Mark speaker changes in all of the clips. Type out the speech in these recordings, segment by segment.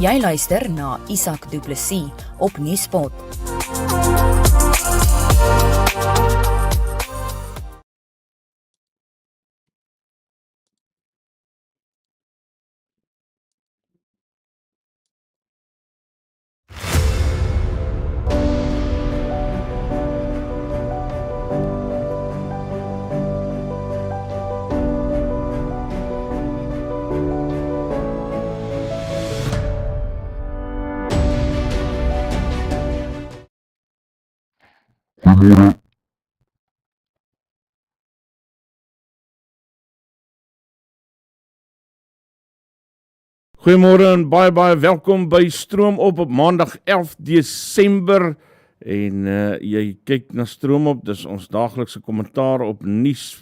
Speaker 1: Jy luister na Isak Du Plessis op Nuuspod.
Speaker 2: Goeiemôre en baie welkom by Stroomop op maandag 11 Desember en jy kyk na Stroomop, dis ons daaglikse kommentaar op nuus,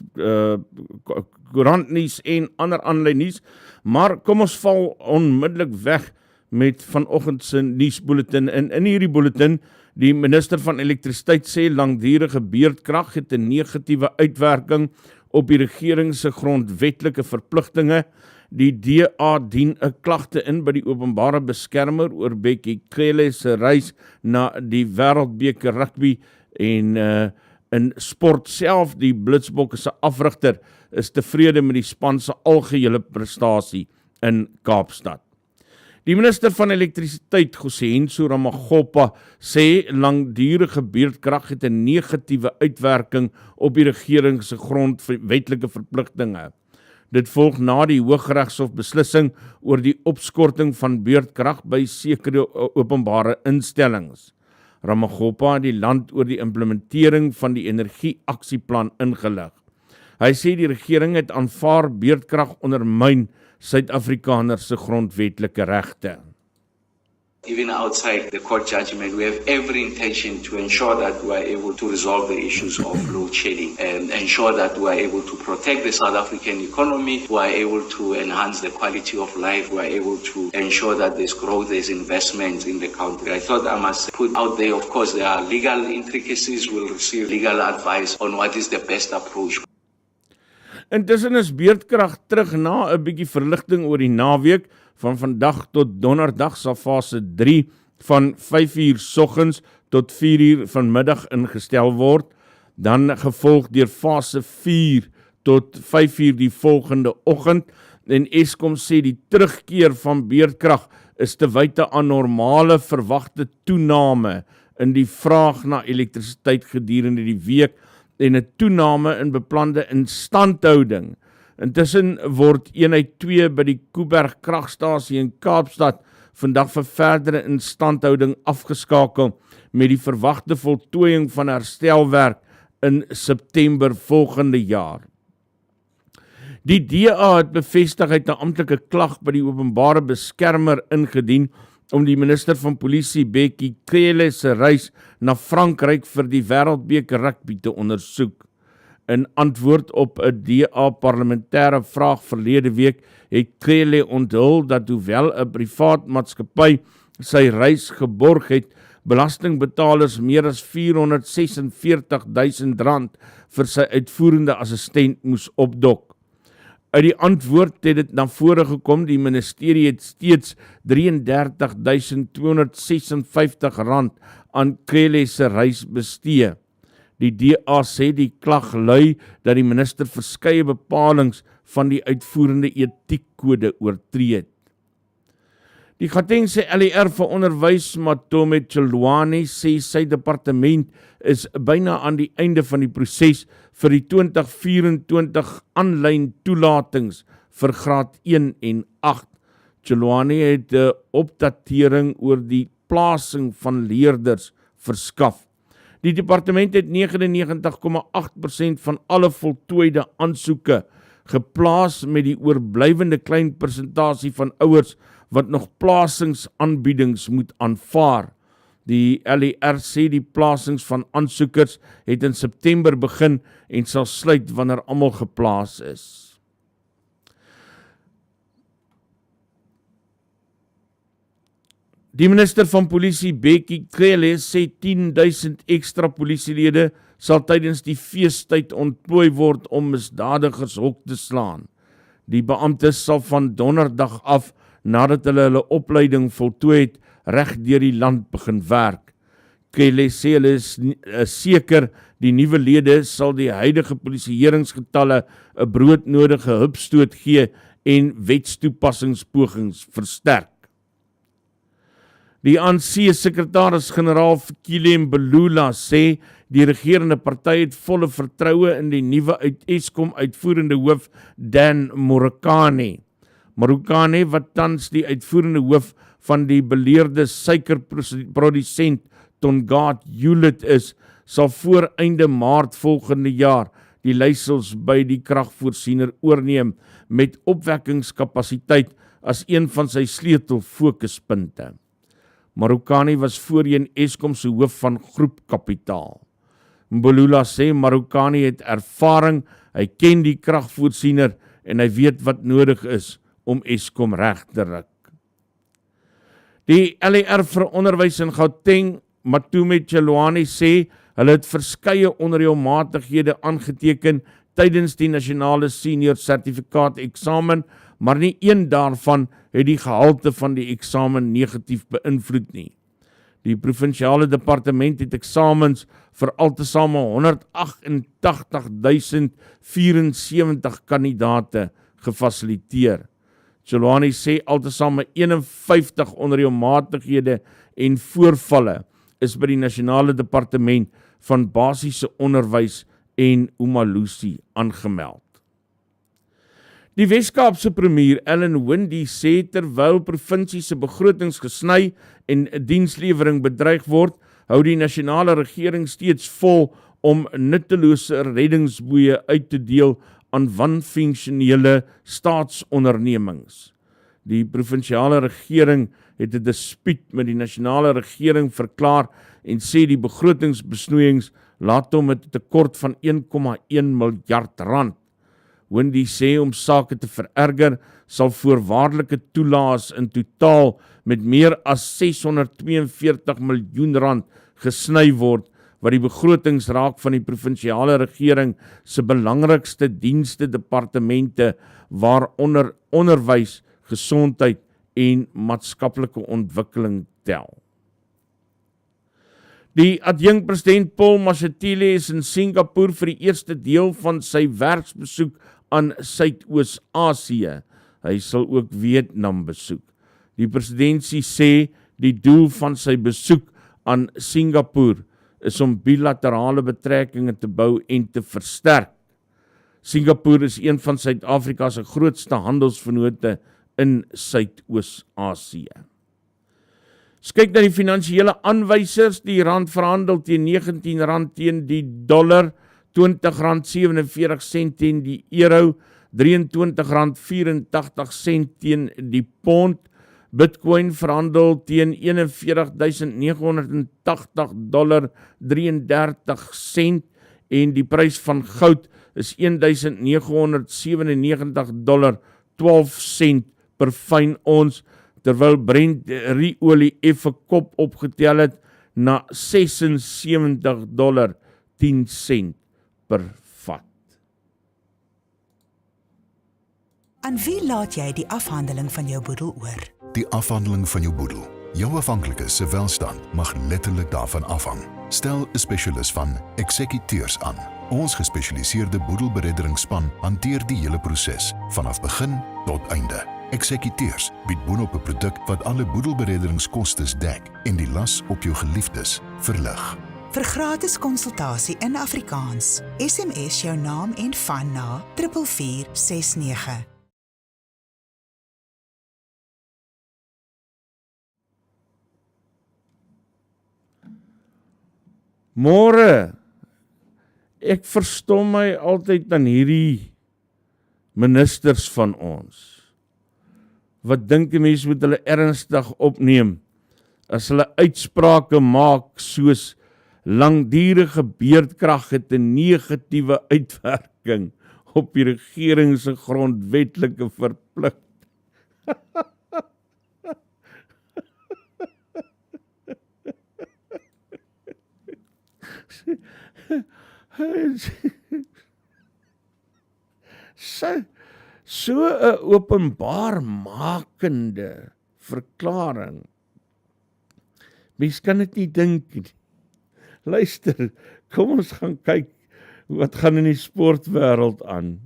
Speaker 2: koerantnuus en ander aanlyn nuus, maar kom ons val onmiddellik weg met vanoggend se nuusbulletin. En in hierdie bulletin, die minister van elektrisiteit sê langdurige beurtkrag het 'n negatiewe uitwerking op die regering se grondwetlike verpligtinge. Die DA dien 'n klagte in by die openbare beskermer oor Tjekrekening se reis na die wêreldbeker rugby en in sport self, die Blitsbokke se afrigter is tevrede met die span se algehele prestasie in Kaapstad. Die minister van elektrisiteit, Geen sê langdurige beurtkrag het 'n negatiewe uitwerking op die regering se grondwetlike verpligtinge. Dit volg na die Hooggeregshof beslissing oor die opskorting van beurtkrag by sekere openbare instellings. Ramaphosa het die land oor die implementering van die energieaksieplan ingelig. Hy sê die regering het aanvaar beurtkrag ondermyn Suid-Afrikaners se grondwetlike regte.
Speaker 3: Even outside the court judgment, we have every intention to ensure that we are able to resolve the issues of load shedding and ensure that we are able to protect the South African economy, we are able to enhance the quality of life, we are able to ensure that there's growth, there's investment in the country. I thought I must put out there, of course, there are legal intricacies, we'll receive legal advice on what is the best approach.
Speaker 2: Intussen is beurtkrag terug na 'n bietjie verligting oor die naweek. Van vandag tot donderdag sal fase 3 van 5:00 soggens tot 4:00 vanmiddag ingestel word, dan gevolg deur fase 4 tot 5:00 die volgende oggend, en Eskom sê die terugkeer van beurtkrag is te wyte aan normale verwagte toename in die vraag na elektrisiteit gedurende die week en 'n toename in beplande instandhouding. Intussen word eenheid 2 by die Koeberg kragstasie in Kaapstad vandag vir verdere instandhouding afgeskakel met die verwagte voltooiing van herstelwerk in September volgende jaar. Die DA het bevestig uit 'n amptelike klag by die openbare beskermer ingedien om die minister van polisie Tjekrekening se reis na Frankryk vir die wêreldbeker rugby te ondersoek. In antwoord op 'n DA parlementêre vraag verlede week het Geen onthul dat hoewel 'n privaat maatskappy sy reis geborg het, belastingbetalers meer as R446.000 vir sy uitvoerende assistent moes opdok. Uit die antwoord het dit na vore gekom, die ministerie het steeds R33.256 aan Geen se reis bestee. Die DA sê die klag lui dat die minister verskeie bepalings van die uitvoerende etiekkode oortree het. Die Gautengse LER vir onderwys, Matome Tjolwane, sê sy departement is byna aan die einde van die proses vir die 2024 aanlyn toelatings vir graad 1 en 8. Tjolwane het 'n opdatering oor die plasing van leerders verskaf. Die departement het 99,8% van alle voltooide aansoeke geplaas met die oorblywende klein persentasie van ouers wat nog plasingsaanbiedings moet aanvaar. Die LER sê die plasings van aansoekers het in September begin en sal sluit wanneer almal geplaas is. Die minister van polisie, Bekkie Cele, sê 10,000 ekstra polisielede sal tydens die feestyd ontplooi word om misdadigers hok te slaan. Die beamptes sal van donderdag af, nadat hulle opleiding voltooi het, reg deur die land begin werk. Cele sê hulle is seker die nuwe lede sal die huidige polisieeringsgetalle 'n broodnodige hupstoot gee en wetstoepassingspogings versterk. Die ANC sekretaris-generaal Fikile Mbalula sê die regerende party het volle vertroue in die nuwe Eskom uitvoerende hoof Dan Morokane. Morokane, wat tans die uitvoerende hoof van die beleerde suikerprodusent Tongaat Hewlett is, sal voor einde Maart volgende jaar die leiersels by die kragvoorsiener oorneem met opwekkingskapasiteit as een van sy sleutelfokuspunte. Morokane was voorheen Eskom se hoof van groepkapitaal. Mbalula sê Morokane het ervaring, hy ken die kragvoorsiener en hy weet wat nodig is om Eskom reg te ruk. Die LER vir onderwys in Gauteng, Matume Chelwane, sê hulle het verskeie onreëlmatighede aangeteken tydens die nasionale senior sertifikaat eksamen, maar nie een daarvan het die gehalte van die eksamen negatief beïnvloed nie. Die provinsiale departement het eksamens vir altesaam 188.074 kandidate gefasiliteer. Chelwane sê altesaam 51 onreëlmatighede en voorvalle is by die nasionale departement van basiese onderwys en Umalusi aangemeld. Die Wes-Kaapse premier Ellen Windey sê terwyl provinsie se begrotings gesny en dienslewering bedreig word, hou die nasionale regering steeds vol om nuttelose reddingsboeie uit te deel aan wanfunksionele staatsondernemings. Die provinsiale regering het 'n dispuut met die nasionale regering verklaar en sê die begrotingsbesnoeiings laat hom met 'n tekort van 1,1 miljard rand. Windey sê om sake te vererger, sal voorwaardelike toelaas in totaal met meer as 642 miljoen rand gesny word, wat die begrotingsraak van die provinsiale regering se belangrikste dienste departemente waaronder onderwys, gesondheid en maatskaplike ontwikkeling tel. Die adjunkpresident Paul Mashatile is in Singapore vir die eerste deel van sy werksbesoek aan Suidoos-Asië. Hy sal ook Vietnam besoek. Die presidentsie sê die doel van sy besoek aan Singapore is om bilaterale betrekkinge te bou en te versterk. Singapore is een van Suid-Afrika se grootste handelsvennote in Suidoos-Asië. Kyk na die finansiële aanwysers, die rand verhandel teen R19 teen die dollar, R20.47 teen die euro, R23.84 teen die pond, Bitcoin verhandel teen $41.980.33 en die prys van goud is $1.997.12 per fyn ons, terwyl Brent olie effe kop opgetel het na $76.10 per vat.
Speaker 4: Aan wie laat jy die afhandeling van jou boedel oor?
Speaker 5: Die afhandeling van jou boedel. Jou afhanklikes se welstand mag letterlik daarvan afhang. Stel 'n spesialis van Eksekuteurs aan. Ons gespesialiseerde boedelberedderingsspan hanteer die hele proses, vanaf begin tot einde. Eksekuteurs bied boonop 'n produk wat alle boedelberedderingskostes dek en die las op jou geliefdes verlig.
Speaker 4: Vir gratis konsultasie in Afrikaans, SMS jou naam en van na 4469.
Speaker 2: Môre, ek verstom my altyd aan hierdie ministers van ons, wat dink 'n mens moet hulle ernstig opneem, as hulle uitsprake maak soos langdurige beerdkrag het 'n negatiewe uitwerking op die regering se grondwetlike verpligting. So 'n openbaarmakende verklaring. Mens kan dit nie dink nie. Luister, kom ons gaan kyk wat gaan in die sportwêreld aan.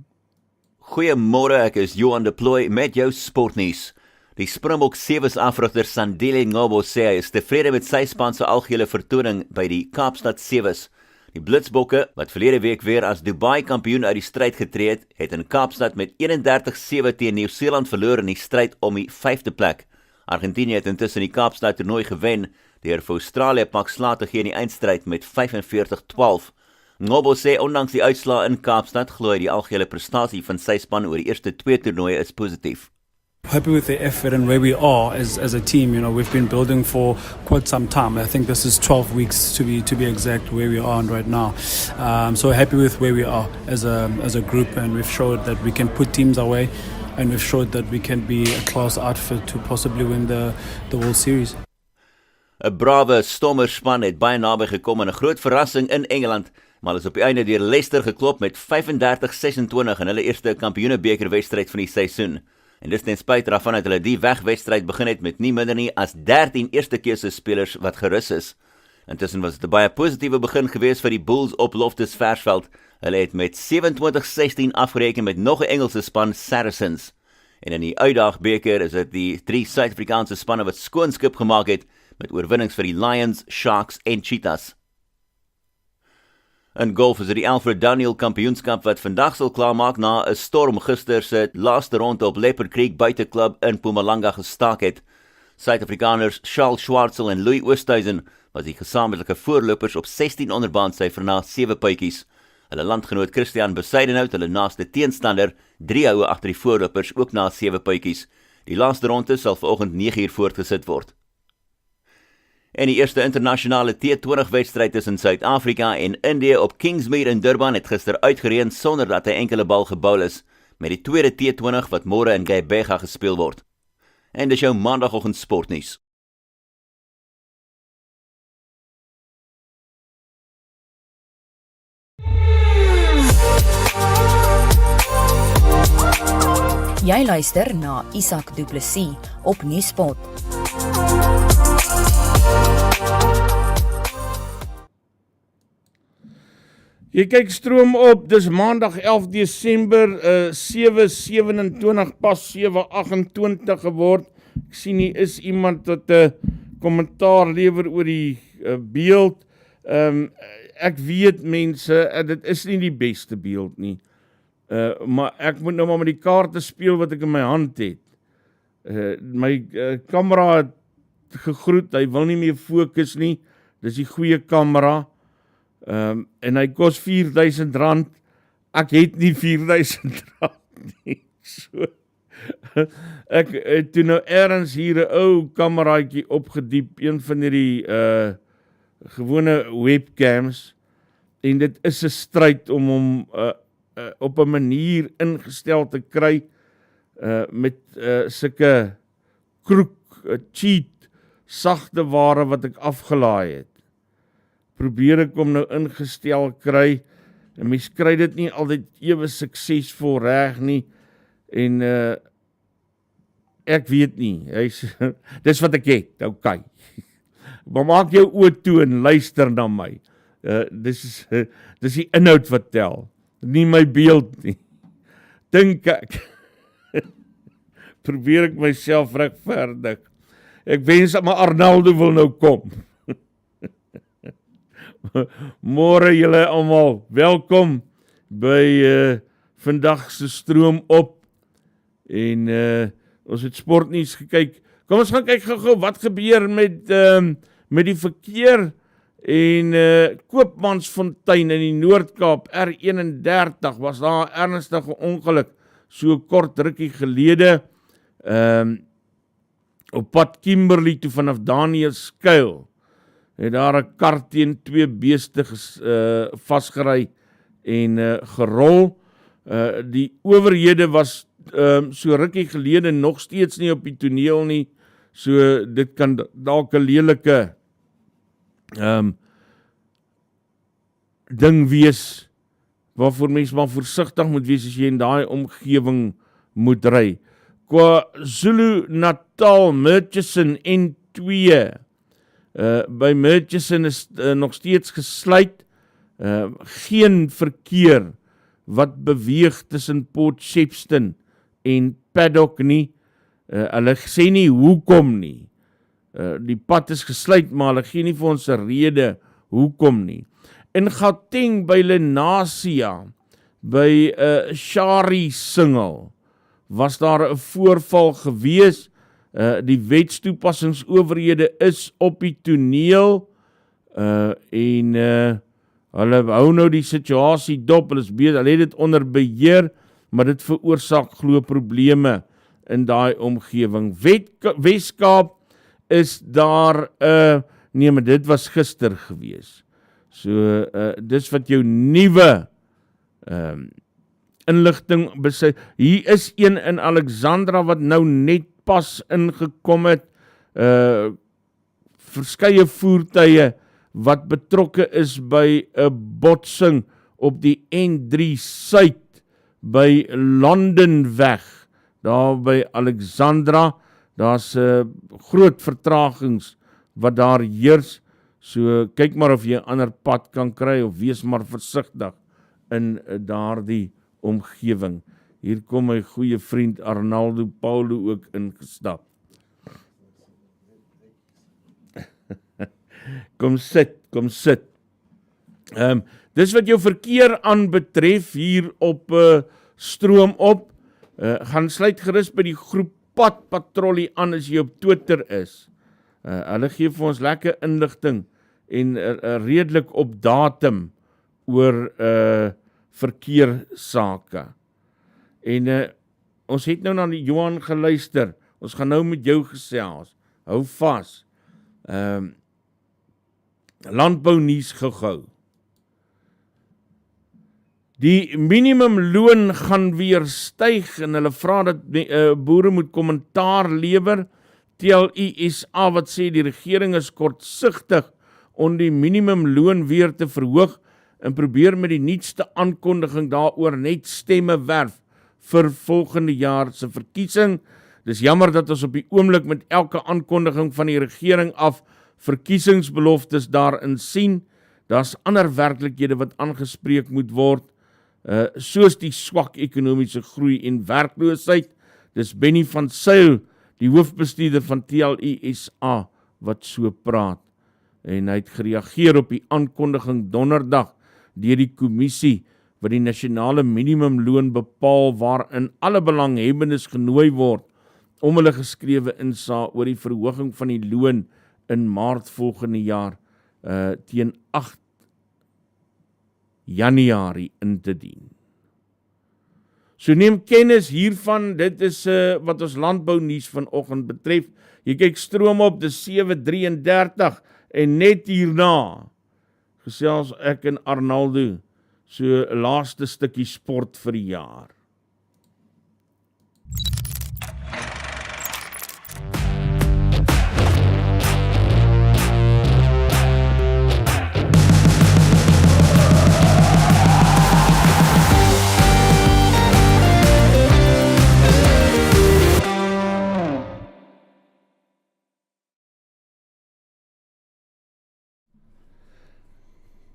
Speaker 6: Goeiemôre, ek is Johan de Plooy met jou sportnuus. Die Stroomop 7 afrigter Sandile Ngobo sê hy is tevrede met sy span se algehele vertoning by die Kaapstad 7's. Die Blitsbokke, wat verlede week weer as Dubai kampioen uit die stryd getree het in Kaapstad met 31-7 teen Nieu-Seeland verloor in die stryd om die 5de plek. Argentinië het intussen die Kaapstad toernooi gewen deur vir Australië pak slaag te gee in die eindstryd met 45-12. Ngobo sê ondanks die uitslae in Kaapstad glo hy die algehele prestasie van sy span oor die eerste 2 toernooie is positief.
Speaker 7: Happy with the effort and where we are as a team. You know, we've been building for quite some time. I think this is 12 weeks to be exact where we are right now. So happy with where we are as a group, and we've showed that we can put teams away, and we've showed that we can be a class outfit to possibly win the World Series.
Speaker 6: 'n Brawe Stormerspan het baie naby gekom aan 'n groot verrassing in Engeland, maar is op die einde deur Leicester geklop met 35-26 in hulle eerste kampioenebekerwedstryd van die seisoen. En dis ten spyte daarvan dat hulle die wegwedstryd begin het met nie minder nie as 13 eerste keuse spelers wat gerus is. Intussen was dit 'n baie positiewe begin gewees vir die Bulls op Loftus Versveld. Hulle het met 27-16 afgereken met nog 'n Engelse span, Saracens. En in die uitdagbeker is dit die 3 Suid-Afrikaanse spanne wat skoonskip gemaak het met oorwinnings vir die Lions, Sharks en Cheetahs. In golf is dit die Alfred Daniel kampioenskap wat vandag sal klaarmaak na 'n storm gister se laaste ronde op Leopard Creek buiteklub in Mpumalanga gestaak het. Suid-Afrikaners Charles Schwartzel en Louis Oosthuizen was die gesamentlike voorlopers op 16 onderbaansyfer na 7 puitjies. Hulle landgenoot Christian Bezuidenhout, hulle naaste teenstander, 3 houe agter die voorlopers ook na 7 puitjies. Die laaste ronde sal vanoggend 9uur voortgesit word. En die eerste internasionale T20 wedstryd tussen Suid-Afrika en Indië op Kingsmead in Durban het gister uitgereën sonder dat 'n enkele bal gebou is, met die tweede T20 wat môre in Gqeberha gespeel word. En dis jou maandagoggend sportnuus.
Speaker 1: Jy luister na Isak Du Plessis op Nuuspod.
Speaker 2: Jy kyk Stroomop, dis maandag 11 Desember, 7:27 pas 7:28 geword. Ek sien hier is iemand wat 'n kommentaar lewer oor die beeld. Ek weet mense, dit is nie die beste beeld nie. Maar ek moet nou maar met die kaarte speel wat ek in my hand het. My kamera het gegroet, hy wil nie meer fokus nie. Dis die goeie kamera. En hy kos R4,000. Ek het nie R4,000 nie. So, ek het toe nou ergens hier 'n ou kameraatjie opgediep, een van hierdie gewone webcams, en dit is 'n stryd om hom op 'n manier ingestel te kry met sulke cheat sagte ware wat ek afgelaai het. Probeer ek hom nou ingestel kry, en mens kry dit nie altyd ewe suksesvol reg nie, en ek weet nie, dis wat ek het, okay. Maar maak jou oë toe en luister na my, dis die inhoud wat tel, nie my beeld nie, dink ek, probeer ek myself regverdig, ek wens dat my Arnaldo wil nou kom, môre julle almal, welkom by vandag se Stroomop, en ons het sportnuus gekyk. Kom ons gaan kyk gou wat gebeur met die verkeer en Koopmansfontein in die Noord-Kaap, R31, was daar 'n ernstige ongeluk so kort rukkie gelede, op pad Kimberley toe vanaf Daniels Skuil, het daar 'n kar teen 2 beeste vasgery en gerol. Die owerhede was so rukkie gelede nog steeds nie op die toneel nie, so dit kan dalk 'n lelike ding wees, waarvoor mens maar versigtig moet wees as jy in daai omgewing moet ry. KwaZulu-Natal, Murchison N2, by Murchison is nog steeds gesluit, geen verkeer wat beweeg tussen Port Shepstone en Paddock nie, hulle sê nie hoekom nie, die pad is gesluit, maar hulle gee nie vir ons 'n rede hoekom nie. In Gauteng by Lenasia, by Shari Singel, was daar 'n voorval gewees, die wetstoepassingsowerhede is op die toneel, en hulle hou nou die situasie dop, hulle het dit onder beheer, maar dit veroorsaak glo probleme in daai omgewing. Weskaap is daar, nee, maar dit was gister gewees. So, dis wat jou nuwe inligting besy. Hier is een in Alexandra wat nou net pas ingekom het, verskeie voertuie wat betrokke is by 'n botsing op die N3 Suid by Londenweg, daar by Alexandra. Daar's groot vertragings wat daar heers, so kyk maar of jy 'n ander pad kan kry, of wees maar versigtig in daardie omgewing. Hier kom my goeie vriend Arnaldo Paulo ook ingestap. Kom sit. Dis wat jou verkeer aanbetref hier op Stroomop. Gaan sluit gerus by die groep padpatrollie aan as jy op Twitter is. Hulle gee vir ons lekker inligting en redelik op datum oor verkeersake. En ons het nou na die Johan geluister. Ons gaan nou met jou gesels. Hou vas. Landbounuus gou-gou. Die minimumloon gaan weer styg en hulle vra dat boere moet kommentaar lewer. TLI-SA wat sê die regering is kortsigtig om die minimumloon weer te verhoog en probeer met die nuutste aankondiging daaroor net stemme werf vir volgende jaar se verkiesing. Dis jammer dat ons op die oomblik met elke aankondiging van die regering af verkiesingsbeloftes daarin sien. Daar's ander werklikhede wat aangespreek moet word, soos die swak ekonomiese groei en werkloosheid. Dis Benny van Sail, die hoofbestuurder van TLI-SA, wat so praat. En hy het gereageer op die aankondiging donderdag deur die kommissie wat die nasionale minimumloon bepaal, waarin alle belanghebbendes genooi word om hulle geskrewe insaag oor die verhoging van die loon in Maart volgende jaar teen 8 Januarie in te dien. So neem kennis hiervan, dit is wat ons landbounuus vanoggend betref. Jy kyk Stroomop, dis 7:33 en net hierna gesels ek en Arnaldo so laaste stukkie sport vir die jaar.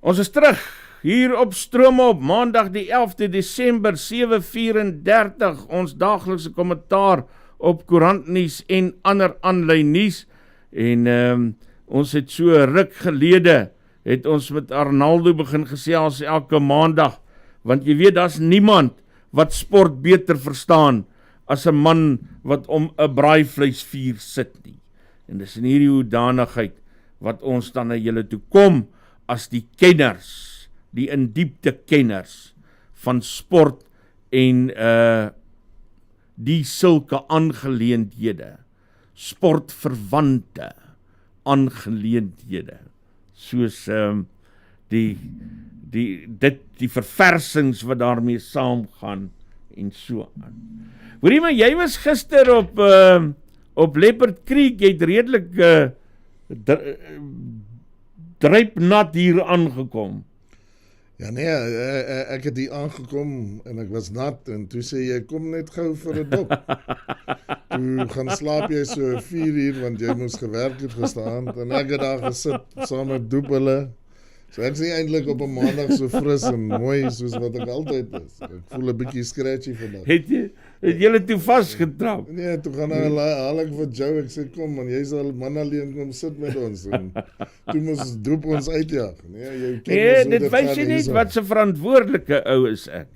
Speaker 2: Ons is terug hier op Stroomop, maandag die 11de Desember 7:34, ons daaglikse kommentaar op koerantnuus en ander aanlyn nuus. En ons het so ruk gelede, het ons met Arnaldo begin gesels elke maandag, want jy weet, daar's niemand wat sport beter verstaan as 'n man wat om 'n braaivleisvuur sit nie. En dis in hierdie hoedanigheid wat ons dan na julle toe kom, as die kenners, die in diepte kenners van sport en die sulke aangeleenthede, sportverwante aangeleenthede, soos die verversings wat daarmee saamgaan en so aan. Hoorie, maar jy was gister op Leopard Creek, jy het redelik druipnat hier aangekom.
Speaker 8: Ja nee, ek het hier aangekom en ek was nat en toe sê jy kom net gou vir 'n dop. Toe gaan slaap jy so 4 uur want jy moes gewerk het gestaan en ek het daar gesit saam met doeppele. So ek is nie eintlik op 'n maandag so fris en mooi soos wat ek altyd is. Ek voel 'n bietjie scratchy vandag.
Speaker 2: Het jy toe vasgetrap?
Speaker 8: Nee, toe gaan haal ek vir Joe, ek sê kom man, jy sal man alleen kom sit met ons. En toe moes doep ons uitjag. Nee, jy ken
Speaker 2: dit wys jy net wat se verantwoordelike ou is ek.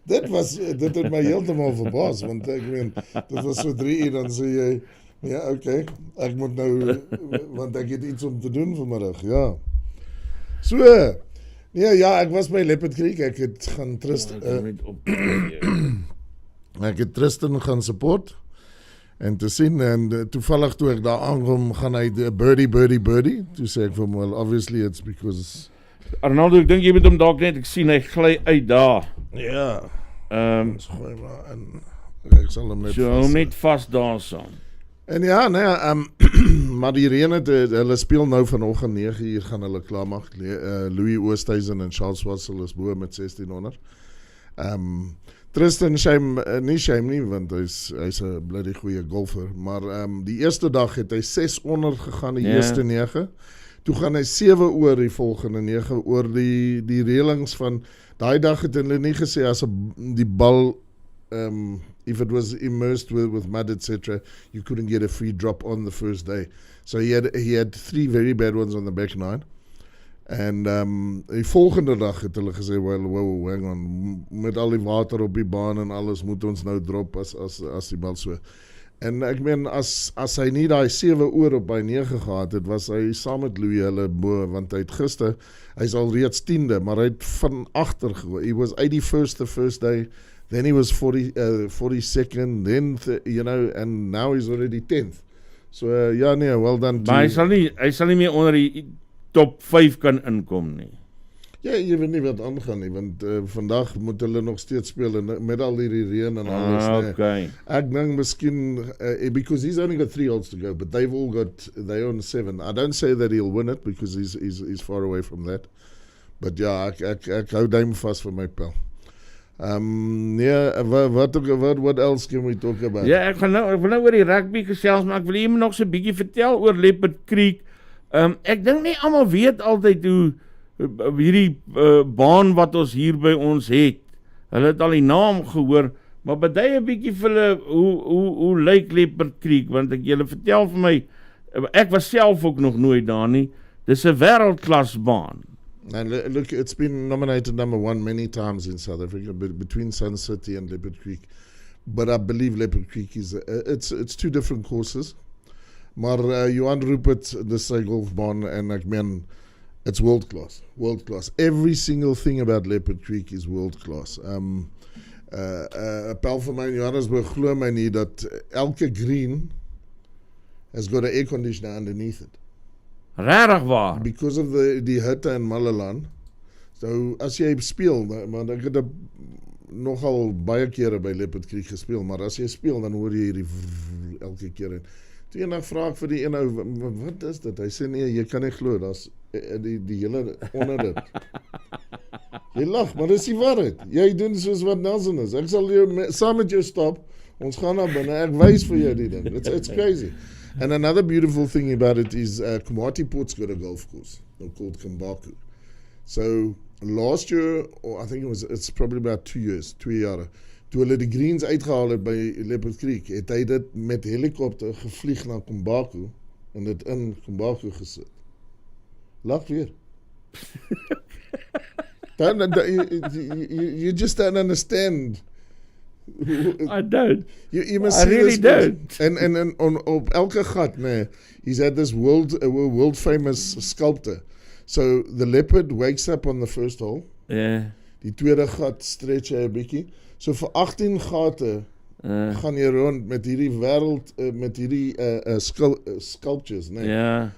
Speaker 8: dit het my heeltemal verbaas, want ek meen, dit was so 3 uur, dan sê jy, ja, okay, ek moet nou, want ek het iets om te doen vanmiddag, ja. So, nee, ja, ek was by Leopard Creek, ek het gaan ek het Tristan gaan support, en te sien, en toevallig toe ek daar aankom, gaan hy birdie, toe sê ek vir hom, well, obviously it's because...
Speaker 2: Arnaldo, ek dink jy moet hom dalk net, ek sien hy gly uit daar.
Speaker 8: Ja, gooi maar, en ek sal hom net
Speaker 2: so hom net vast daar saam.
Speaker 8: En ja, nee, maar die reën het, hulle speel nou vanoggend 9 uur gaan hulle klaarmaak. Louis Oosthuizen en Charles Wassel is bo met 1600. Tristan shame nie, want hy's 'n bloody goeie golfer, maar die eerste dag het hy 600 gegaan die eerste 9. Toe gaan hy 7 oor die volgende 9 oor die reëlings van daai dag het hulle nie gesê as die bal if it was immersed with mud, etc., you couldn't get a free drop on the first day. So he had 3 very bad ones on the back 9. En die volgende dag het hulle gesê, well, wow, hang on, met al die water op die baan en alles moet ons nou drop as die bal so. En ek meen, as hy nie daai 7 oor op by 9 gehad het, was hy saam met Louis hulle bo, want hy het gister, hy's al reeds 10de, maar hy het van agter gegooi. He was 81st the first day, then he was 42nd, then, and now he's already 10th. So, ja nee, well done.
Speaker 2: Maar hy sal nie meer onder die top 5 kan inkom nie.
Speaker 8: Ja, jy weet nie wat aangaan nie, want vandag moet hulle nog steeds speel, en met al die reën en alles.
Speaker 2: Okay.
Speaker 8: Ek dink miskien, because he's only got 3 holes to go, but they've all got their own 7. I don't say that he'll win it, because he's far away from that. But ja, ek hou duim vast vir my pel. What else can we talk about?
Speaker 2: Ja, ek wil nou oor die rugby gesels, maar ek wil jy nog so 'n bietjie vertel oor Leopard Creek. Ek dink nie almal weet altyd hoe hierdie baan wat ons hier by ons het. Hulle het al die naam gehoor, maar bedui 'n bietjie vir hulle hoe lyk Leopard Creek, want julle vertel vir my, ek was self ook nog nooit daar nie. Dis 'n wêreldklas baan.
Speaker 8: And look, it's been nominated number 1 many times in South Africa, between Sun City and Leopard Creek. But I believe Leopard Creek is it's 2 different courses. Maar Johan Rupert, dis sy golfbaan, en ek meen, it's world class. Every single thing about Leopard Creek is world class. 'n Pel van my in Johannesburg glo my nie dat elke green has got an air conditioner underneath it.
Speaker 2: Regtig waar?
Speaker 8: Because of die hitte in Malalan. So as jy speel, maar ek het nogal baie kere by Leopard Creek gespeel, maar as jy speel, dan hoor jy hierdie elke keer in. Toe eendag vra ek vir die een ou, wat is dit? Hy sê nee, jy kan nie glo, daar's die hele onder dit. Jy lag, maar dis die waarheid. Jy doen soos wat Nelson is. Ek sal jou saam met jou stap, ons gaan na binne, ek wys vir jou die ding. It's crazy. And another beautiful thing about it is Komati Port's got a golf course called Kumbaku. So last year, or I think it's probably about 2 years, 2 jare, toe hulle die greens uitgehaal het by Leopard Creek, het hy dit met helikopter gevlieg na Kumbaku en dit in Kumbaku gesit. Lag weer. You just don't understand.
Speaker 2: I don't.
Speaker 8: You must
Speaker 2: I
Speaker 8: see
Speaker 2: really
Speaker 8: this
Speaker 2: don't.
Speaker 8: En op elke gat, nee, he's had this world famous sculptor. So the leopard wakes up on the first hole.
Speaker 2: Yeah.
Speaker 8: Die tweede gat stretch hy 'n bietjie. So vir 18 gate gaan jy rond met hierdie wêreld, met hierdie sculptures, nee.
Speaker 2: Ja.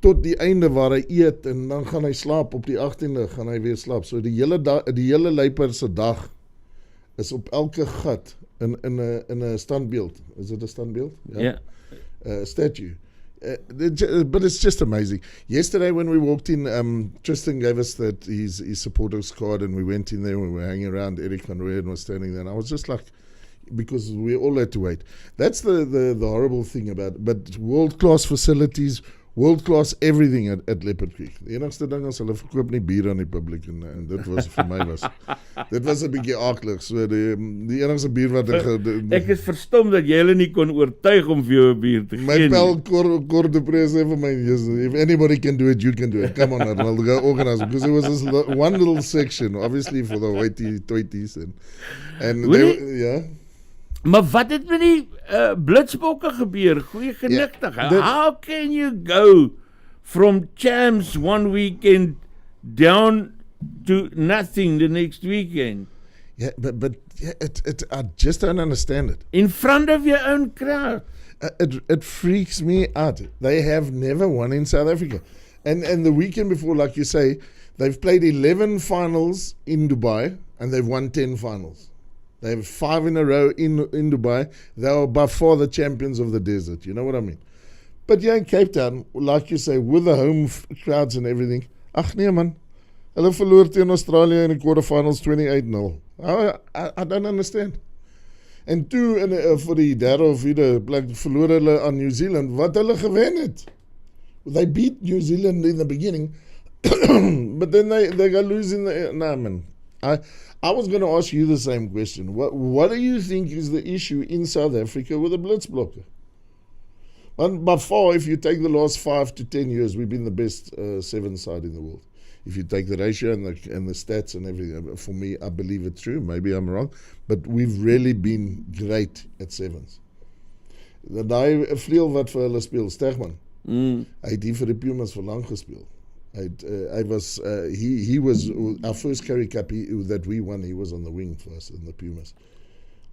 Speaker 8: Tot die einde waar hy eet en dan gaan hy slaap, op die 18de gaan hy weer slaap. So die hele luiper se dag is op elke gat in 'n standbeeld. Is dit 'n standbeeld?
Speaker 2: Ja.
Speaker 8: Statue. But it's just amazing. Yesterday when we walked in, Tristan gave us his supporters card and we went in there and we were hanging around. Eric van Rooyen was standing there and I was just like, because we all had to wait. That's the horrible thing about it. But world-class facilities, world-class everything at Leopard Creek. Die enigste ding is, hulle verkoop nie bier aan die publiek en dit was vir my dit was 'n bietjie aaklig. So die enigste bier wat
Speaker 2: ek is verstom dat jy hulle nie kon oortuig om vir jou 'n bier te gee.
Speaker 8: My pel Cor de Prez sê vir my, if anybody can do it, you can do it. Come on, I'll go organize it. Because it was this one little section, obviously for the hoity-toities and they, yeah.
Speaker 2: Maar wat het met die blitsbokke gebeur? Goeie genigtig. How can you go from champs one weekend down to nothing the next weekend?
Speaker 8: Yeah, but yeah, I just don't understand it.
Speaker 2: In front of your own crowd.
Speaker 8: It freaks me out. They have never won in South Africa. And the weekend before, like you say, they've played 11 finals in Dubai and they've won 10 finals. They have 5 in a row in Dubai. They are by far the champions of the desert. You know what I mean? But yeah, in Cape Town, like you say, with the home crowds and everything, ach nee man, hulle verloor teen Australië in die quarterfinals 28-0. I don't understand. En toe, vir die derde of vierde plek, verloor hulle aan New Zealand, wat hulle gewen het. They beat New Zealand in the beginning, but then they got lose in the... Nah man, I was going to ask you the same question. What do you think is the issue in South Africa with the blitzblocker? By far, if you take the last 5 to 10 years, we've been the best 7 side in the world. If you take the ratio and the stats and everything, for me, I believe it's true. Maybe I'm wrong, but we've really been great at 7s. Daai vleuel wat vir hulle speel, Stegman. Hy het hier vir die Pumas vir lank gespeel. He was our first Currie Cup that we won. He was on the wing for us in the Pumas,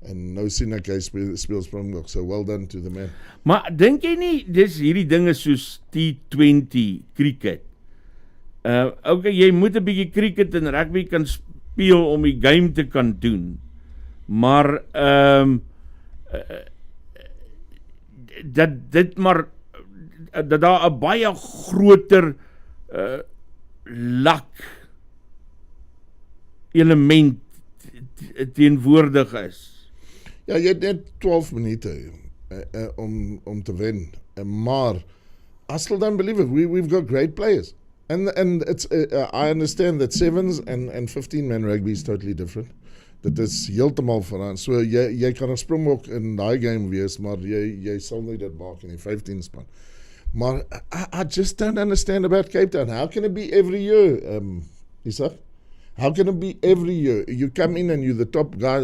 Speaker 8: and no Sinake speels Springbok. So well done to the man.
Speaker 2: Maar dink jy nie dis hierdie dinge soos T20 cricket? Okay, jy moet 'n bietjie cricket en rugby kan speel om die game te kan doen. Maar dat daar 'n baie groter lak element teenwoordig is.
Speaker 8: Ja, jy het net 12 minute om te wen. Maar I still don't believe it. We've got great players. And it's I understand that 7s and 15-man rugby is totally different. Dit is heeltemal veranderd. So jy kan 'n Springbok in daai game wees, maar jy sal nie dit maak in die 15 span. Maar I just don't understand about Cape Town. How can it be every year, Isak? How can it be every year? You come in and you're the top guy.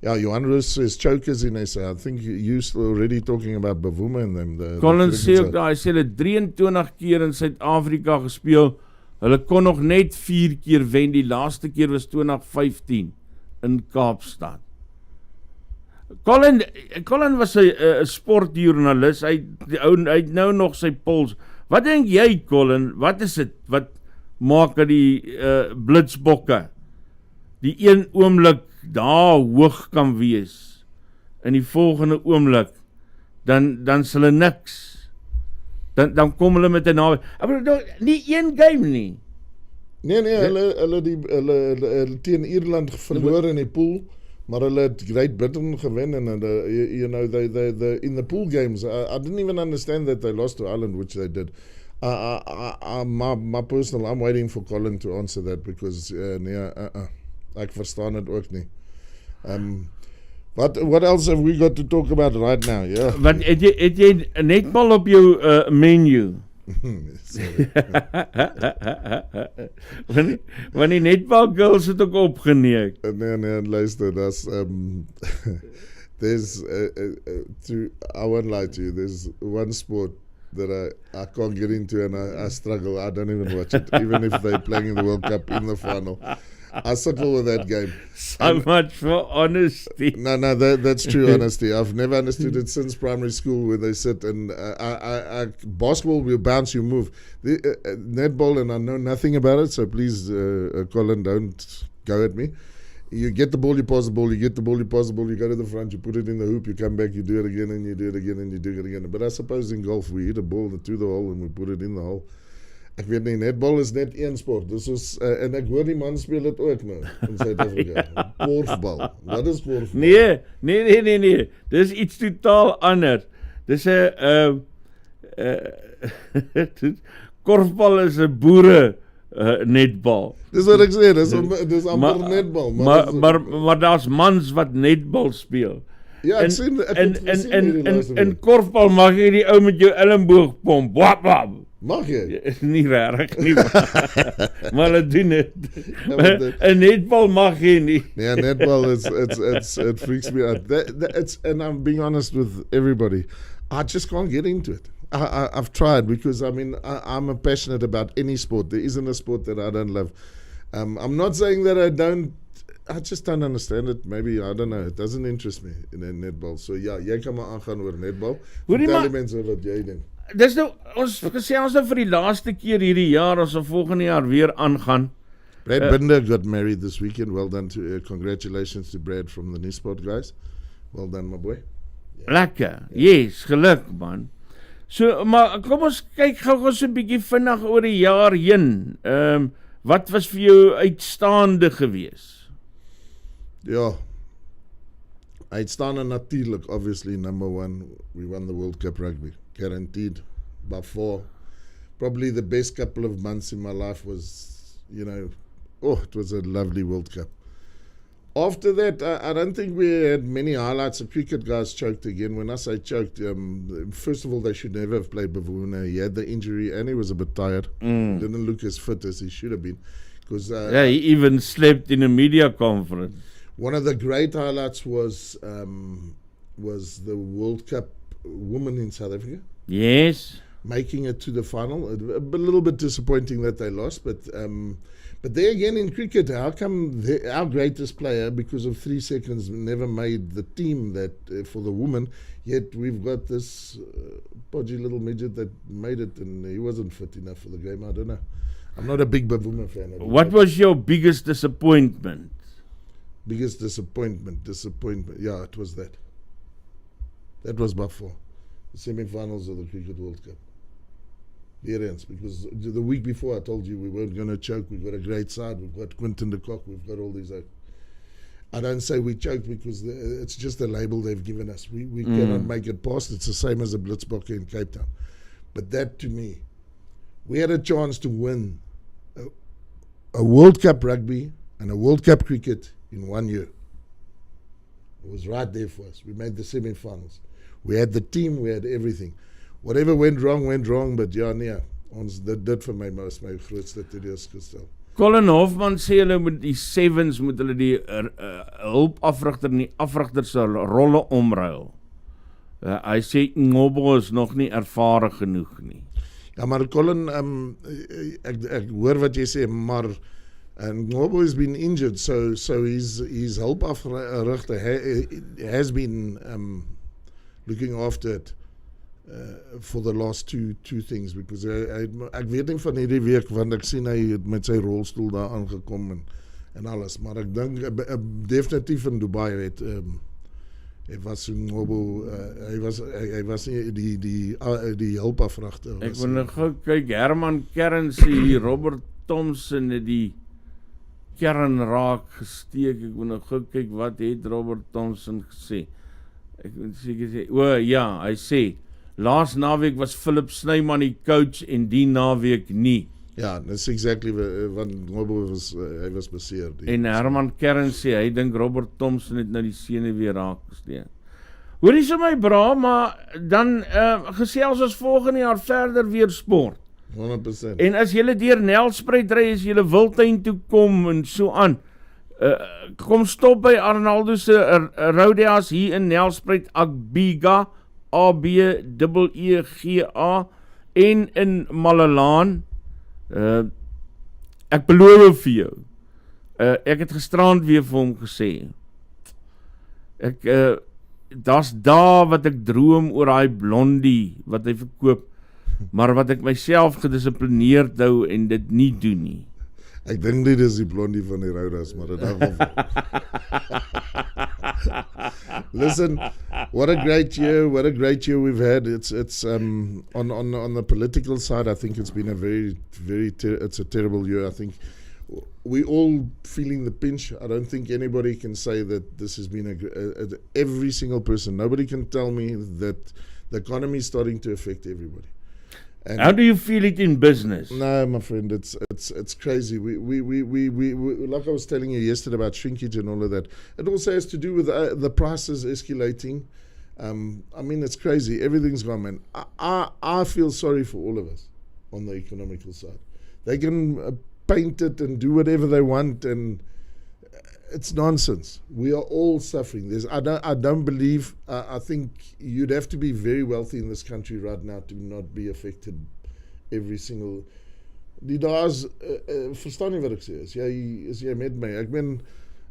Speaker 8: Johan Roos says chokers in SA. I think you're already talking about Bavuma and them.
Speaker 2: Collins sê ook daar, hy sê hulle 23 keer in Suid-Afrika gespeel. Hulle kon nog net 4 keer wen. Die laaste keer was 2015 in Kaapstad. Colin was 'n sportjoernalis. Hy het nou nog sy pols. Wat dink jy, Colin? Wat is dit wat maak dat die blitsbokke die een oomblik daar hoog kan wees en die volgende oomblik dan sal hulle niks. Dan kom hulle met 'n naweek. Maar nie een game nie.
Speaker 8: Nee, hulle teen Ierland verloor in die pool. Maar hulle het Great Britain gewen and they in the pool games I didn't even understand that they lost to Ireland, which they did. My personal, I'm waiting for Colin to answer that because ek verstaan dit ook nie. What else have we got to talk about right now? Yeah.
Speaker 2: Wat het jy netbal op jou menu? Want die netbal girls het ook opgeneek.
Speaker 8: Nee, luister, that's there's I won't lie to you, there's one sport that I can't get into and I struggle. I don't even watch it, even if they're playing in the World Cup in the final. I sukkel with that game.
Speaker 2: So much for honesty.
Speaker 8: No, that's true honesty. I've never understood it since primary school where they sit and basketball will bounce, you move. Netball, and I know nothing about it, so please, Colin, don't go at me. You get the ball, you pass the ball, you get the ball, you pass the ball, you go to the front, you put it in the hoop, you come back, you do it again, and you do it again, and you do it again. But I suppose in golf, we hit a ball to the hole and we put it in the hole. Ek weet nie, netbal is net een sport. Dis is, en ek hoor die man speel dit ook nou, in Suid-Afrika. Korfbal. Wat is korfbal?
Speaker 2: Nee. Dis iets totaal anders. Dis 'n korfbal is 'n boere netbal.
Speaker 8: Dis wat ek sê, dis amper netbal.
Speaker 2: Maar daar's mans wat netbal speel.
Speaker 8: Ja, ek sien
Speaker 2: en korfbal mag jy die ou met jou elmboog pomp. Wap wap.
Speaker 8: Mag jy?
Speaker 2: Nie rarig nie. Maar hulle doen dit. 'n netbal mag jy nie.
Speaker 8: Nee, netbal it freaks me out. And I'm being honest with everybody. I just can't get into it. I've tried because I'm passionate about any sport. There isn't a sport that I don't love. I'm not saying that I just don't understand it. Maybe, I don't know. It doesn't interest me in netbal. So ja, jy kan maar aangaan oor netbal. Vertel die mense wat jy dink.
Speaker 2: Dis nou, ons gesels nou vir die laaste keer hierdie jaar, ons sal volgende jaar weer aangaan.
Speaker 8: Brad Binder got married this weekend. Well done to, congratulations to Brad from the Nuuspod guys. Well done, my boy.
Speaker 2: Yeah. Lekker, yes, geluk man. So, maar kom ons kyk gou so 'n bietjie vinnig oor die jaar heen. Wat was vir jou uitstaande gewees?
Speaker 8: Ja, uitstaande natuurlijk, obviously, number one, we won the World Cup rugby, guaranteed, by 4. Probably the best couple of months in my life was, it was a lovely World Cup. After that, I don't think we had many highlights. The cricket guys choked again. When I say choked, first of all, they should never have played Bavuna. He had the injury and he was a bit tired. Didn't look as fit as he should have been. Because
Speaker 2: he even slept in a media conference.
Speaker 8: One of the great highlights was the World Cup women in South Africa.
Speaker 2: Yes.
Speaker 8: Making it to the final. A little bit disappointing that they lost, but there again in cricket, how come our greatest player, because of 3 seconds, never made the team that for the women, yet we've got this podgy little midget that made it and he wasn't fit enough for the game. I don't know. I'm not a big Bavuma fan.
Speaker 2: What was your biggest disappointment?
Speaker 8: Biggest disappointment. Yeah, it was that. That was by 4. The semi-finals of the Cricket World Cup. The ends, because the week before I told you we weren't going to choke. We've got a great side. We've got Quinton de Kock. We've got all these. I don't say we choked because it's just a label they've given us. We cannot make it past. It's the same as a Blitzbokke in Cape Town. But that to me, we had a chance to win a World Cup rugby and a World Cup cricket in 1 year. It was right there for us. We made the semi-finals. We had the team, we had everything. Whatever went wrong, but ja nee, ons dit vir my grootste teleurstelling.
Speaker 2: Colin Hofman sê hulle met die sevens moet hulle die hulpafrigter en die afrigter se rolle omruil. Hy sê Ngobo is nog nie ervare genoeg nie.
Speaker 8: Ja, maar Colin, ek hoor wat jy sê, maar Ngobo has been injured, so his hulpafrigter has been looking after it. For the last two things, because ek weet nie van hierdie week, want ek sien hy het met sy rolstoel daar aangekom en alles, maar ek dink definitief in Dubai het was Ngobo, hy was nie die hulpafrigter.
Speaker 2: Ek wil nou gou kyk, Herman Kern sê hier, Robert Thompson het die kern raak gesteek. Ek wil nou gou kyk, wat het Robert Thompson gesê? Ek moet seker sê, hy sê laas naweek was Philip Snyman die coach en die naweek nie.
Speaker 8: Ja, that's exactly want Ngobo hy was beseer.
Speaker 2: En Herman Kern sê, hy dink Robert Thompson het nou die sene weer raak gesteek. Hoorie so my bra, maar dan gesels ons volgende jaar verder weer sport.
Speaker 8: 100%.
Speaker 2: En as julle deur Nelspruit ry, as julle Wildtuin toe kom en so aan, kom stop by Arnaldo se Rodeas hier in Nelspruit, Agbiga, ABEEGA, en in Malalaan. Ek beloof vir jou, Ek het gisterand weer vir hom gesê, daar's daar wat ek droom oor daai blondie wat hy verkoop, maar wat ek myself gedissiplineerd hou en dit nie doen nie.
Speaker 8: Ek dink dit is die blondie van die Roudas, maar in geval. Listen, what a great year we've had. It's on the political side, I think it's been a it's a terrible year. I think we all feeling the pinch. I don't think anybody can say that this has been every single person. Nobody can tell me that the economy is starting to affect everybody. And
Speaker 2: how do you feel it in business?
Speaker 8: No, my friend, it's crazy. We like I was telling you yesterday about shrinkage and all of that. It also has to do with the prices escalating. I mean, it's crazy. Everything's gone, man. I feel sorry for all of us on the economical side. They can paint it and do whatever they want, and it's nonsense. We are all suffering. I don't believe. I think you'd have to be very wealthy in this country right now to not be affected every single. Die daas verstaan nie wat ek sê. Is jy met my?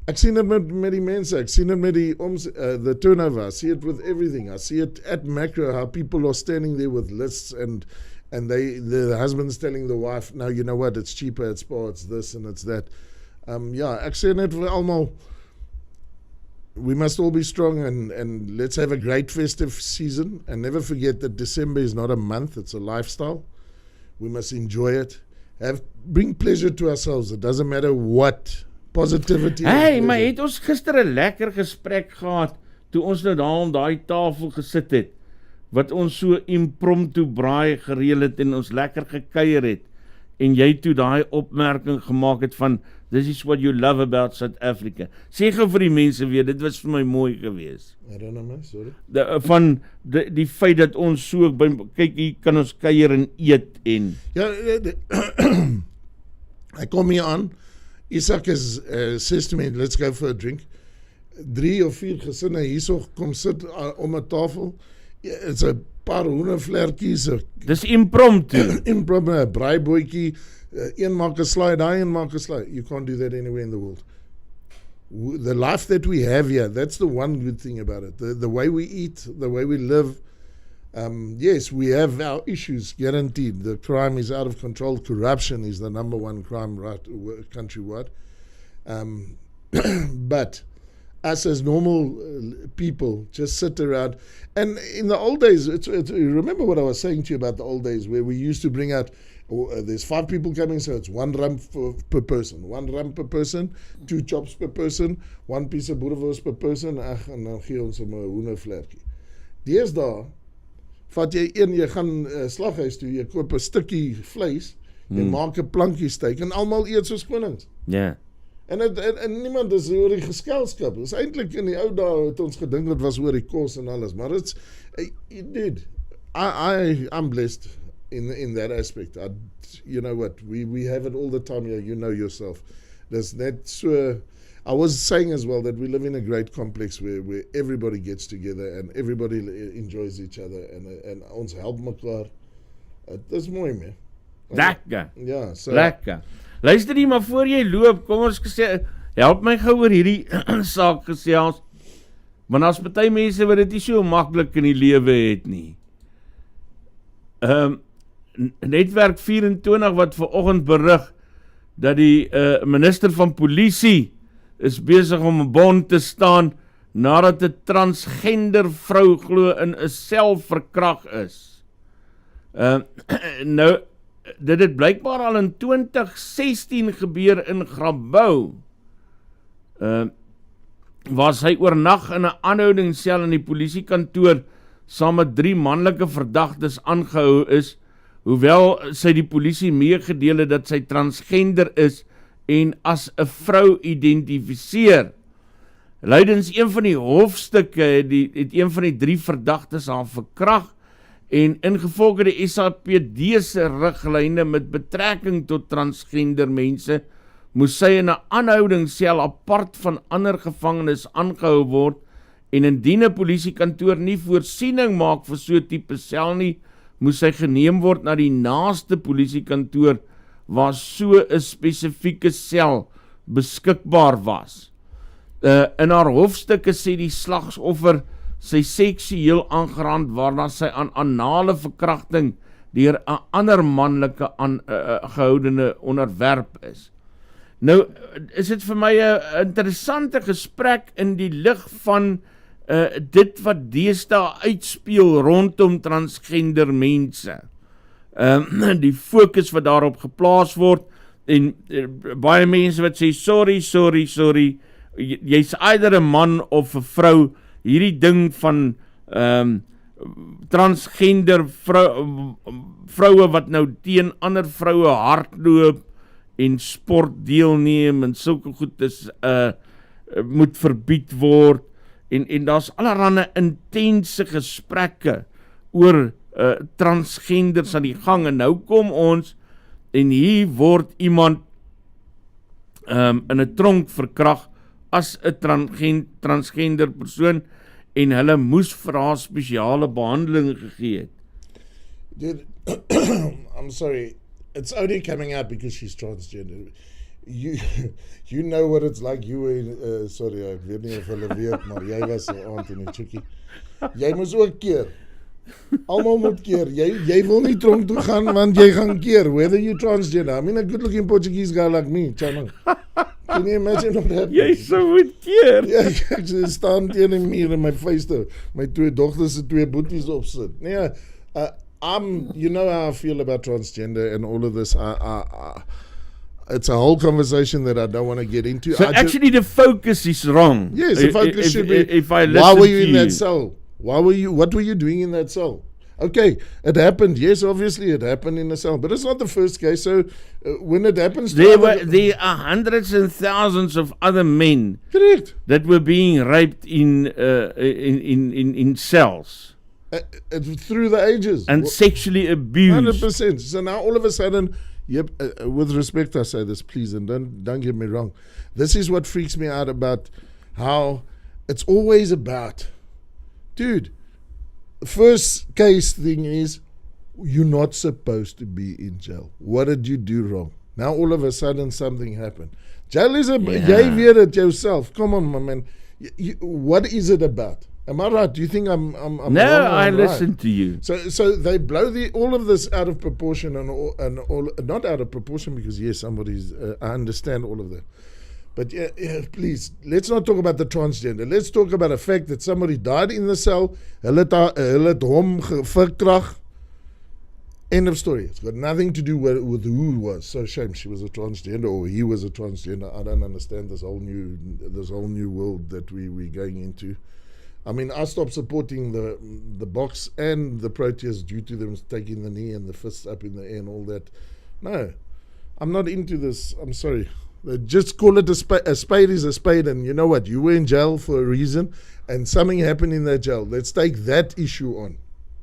Speaker 8: Ek sien dit met die mense. Ek sien dit met die the turnover. I see it with everything. I see it at macro how people are standing there with lists and the husband's telling the wife, "No, you know what? It's cheaper. It's spa. It's this and it's that." Ek sê net vir almal, we must all be strong and let's have a great festive season and never forget that December is not a month, it's a lifestyle. We must enjoy it. Bring pleasure to ourselves. It doesn't matter what. Positivity.
Speaker 2: Hey, maar het ons gister 'n lekker gesprek gehad toe ons nou daar om daai tafel gesit het wat ons so impromptu braai gereël het en ons lekker gekuier het en jy toe daai opmerking gemaak het van this is what you love about South Africa. Sê gou vir die mense weer, dit was vir my mooi geweest.
Speaker 8: I don't know, man, sorry.
Speaker 2: Van die feit dat ons so kyk hier kan ons kuier en eet en
Speaker 8: ja, ek kom hier aan. Isak says to me, let's go for a drink. 3 of 4 gesinne hierso kom sit om 'n tafel. It's 'n paar hoendervlerkies.
Speaker 2: Dis impromptu.
Speaker 8: Impromptu, 'n braaibootjie. Een maak 'n slaai, daai een maak 'n slaai. You can't do that anywhere in the world. The life that we have here, that's the one good thing about it. The way we eat, the way we live. Yes, we have our issues, guaranteed. The crime is out of control. Corruption is the number one crime countrywide. But us as normal people just sit around. And in the old days, remember what I was saying to you about the old days where we used to bring out, there's 5 people coming, so it's 1 rand per person. 1 rand per person, 2 chops per person, 1 piece of boerewors per person, en dan gee ons 'n hoendervlerkie. Deesdae vat jy gaan slaghuis toe, jy koop 'n stukkie vleis, jy maak 'n plankie steak en almal eet soos konings.
Speaker 2: Ja.
Speaker 8: En niemand is oor die geskelskap. Dis eintlik in die ou dae het ons gedink dit was oor die kos en alles, maar it's dude, I'm blessed in that aspect. You know what, we have it all the time here, you know yourself. There's net so I was saying as well that we live in a great complex where everybody gets together and everybody enjoys each other and ons help mekaar. Dis mooi, man.
Speaker 2: Lekker.
Speaker 8: Ja, so.
Speaker 2: Lekker. Luister nie, maar voor jy loop, kom ons gesê, help my gou oor hierdie saak gesels. Want as party mense wat dit nie so maklik in die lewe het nie. Netwerk 24 wat vanoggend berig dat die minister van polisie is besig om 'n bond te staan nadat 'n transgender vrou glo in 'n sel verkrag is. Nou, dit het blykbaar al in 2016 gebeur in Grabouw. Waar sy oornag in 'n aanhoudingssel in die polisiekantoor saam met 3 manlike verdagtes aangehou is, hoewel sy die polisie meegedeel het dat sy transgender is en as 'n vrou identifiseer. Lydens een van die hofstukke het een van die 3 verdagtes haar verkrag en ingevolge die SAPD se riglyne met betrekking tot transgender mense, moes sy in 'n aanhoudingssel apart van ander gevangenes aangehou word en indien 'n polisiekantoor nie voorsiening maak vir so 'n tipe sel nie, moes sy geneem word na die naaste polisiekantoor waar so 'n spesifieke sel beskikbaar was. In haar hofstukke sê die slagsoffer sy seksueel aangerand waarna sy aan anale verkrachting deur 'n ander manlike gehoudene onderwerp is. Nou, is dit vir my 'n interessante gesprek in die lig van dit wat deesdae uitspeel rondom transgender mense. Die fokus wat daarop geplaas word, en baie mense wat sê, sorry, jy's either 'n man of 'n vrou, hierdie ding van transgender vroue wat nou teen ander vroue hardloop en sport deelneem en sulke goed is moet verbied word en daar's allerlei intense gesprekke oor transgenders aan die gang en nou kom ons en hier word iemand in 'n tronk verkrag as 'n transgender persoon en hulle moes vir haar spesiale behandeling gegee het.
Speaker 8: Dude, I'm sorry, it's only coming out because she's transgender. You know what it's like, you were, sorry, ek weet nie of hulle weet, maar jy was 'n aand in die chickie. Jy moes ook keer. Almal moet keer. Jy wil nie tronk toe gaan, want jy gaan keer, whether you transgender. I mean, a good-looking Portuguese guy like me, Chanang. Can you imagine what happened?
Speaker 2: Jy sou moet keer.
Speaker 8: Ja, ek staan teen die muur in my vuiste. My twee dogters se twee boeties opsit. Nee, you know how I feel about transgender and all of this. It's a whole conversation that I don't want to get into.
Speaker 2: So actually the focus is wrong.
Speaker 8: Yes, the focus should be,
Speaker 2: if I listen
Speaker 8: why were you
Speaker 2: to
Speaker 8: in that cell? What were you doing in that cell? Okay, it happened. Yes, obviously it happened in a cell, but it's not the first case. So when it happens,
Speaker 2: there are hundreds and thousands of other men,
Speaker 8: correct,
Speaker 2: that were being raped in cells
Speaker 8: through the ages
Speaker 2: and sexually abused.
Speaker 8: 100%. So now all of a sudden, yep. With respect, I say this, please, and don't get me wrong. This is what freaks me out about how it's always about, dude. First case thing is you're not supposed to be in jail. What did you do wrong? Now all of a sudden something happened. Jail is jy weet it yourself. Come on, my man. What is it about? Am I right? Do you think I'm
Speaker 2: no,
Speaker 8: wrong?
Speaker 2: I listen to you.
Speaker 8: So they blow all of this out of proportion and all not out of proportion because yes, somebody's I understand all of that. But yeah, please, let's not talk about the transgender. Let's talk about the fact that somebody died in the cell. Hulle het hom verkrag. End of story. It's got nothing to do with who he was. So shame she was a transgender or he was a transgender. I don't understand this whole new world that we're going into. I mean, I stopped supporting the box and the protests due to them taking the knee and the fists up in the air and all that. No, I'm not into this. I'm sorry. Just call it a spade is a spade, and you know what? You were in jail for a reason, and something happened in that jail. Let's take that issue on.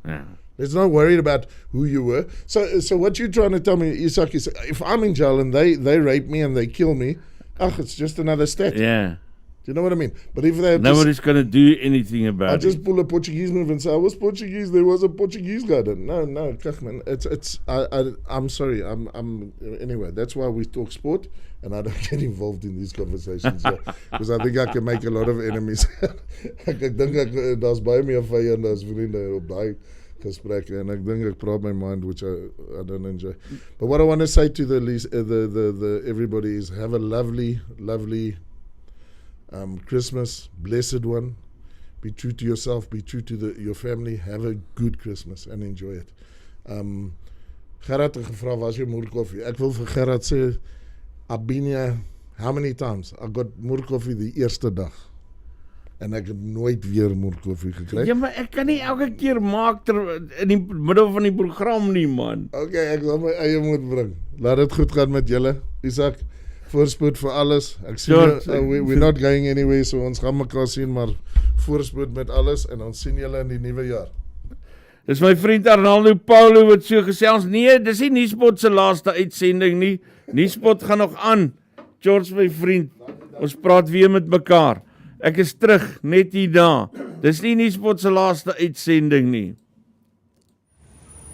Speaker 2: Yeah.
Speaker 8: Let's not worry about who you were. So what you're trying to tell me, Isak, is if I'm in jail and they rape me and they kill me, it's just another stat.
Speaker 2: Yeah.
Speaker 8: Do you know what I mean? But if they
Speaker 2: nobody's going to do anything about it.
Speaker 8: I just pull a Portuguese move and say I was Portuguese. There was a Portuguese guy. No, man. I'm sorry. I'm anyway. That's why we talk sport, and I don't get involved in these conversations because I think I can make a lot of enemies. Ek dink daar's baie meer vyande as vriende op daai gesprekke, en ek dink ek praat my mind, which I don't enjoy. But what I want to say to the everybody is have a lovely Christmas, blessed one. Be true to yourself, be true to your family. Have a good Christmas and enjoy it. Gerard het gevra, was jy moerkoffie? Ek wil vir Gerard sê, I've been here how many times? I got moerkoffie die eerste dag. En ek het nooit weer moerkoffie gekry.
Speaker 2: Ja, maar ek kan nie elke keer maak in die middel van die program nie, man.
Speaker 8: Okay, ek sal my eie moet bring. Laat dit goed gaan met julle, Isak. Voorspoed vir alles. Ek sien we're not going anywhere, so ons gaan mekaar sien, maar voorspoed met alles en ons sien julle in die nuwe jaar.
Speaker 2: Dis my vriend Arnaldo Paulo wat so gesels. Nee, dis nie Nuuspod se laaste uitsending nie. Nuuspod gaan nog aan. George, my vriend, ons praat weer met mekaar. Ek is terug, net hier daar. Dis nie Nuuspod se laaste uitsending nie.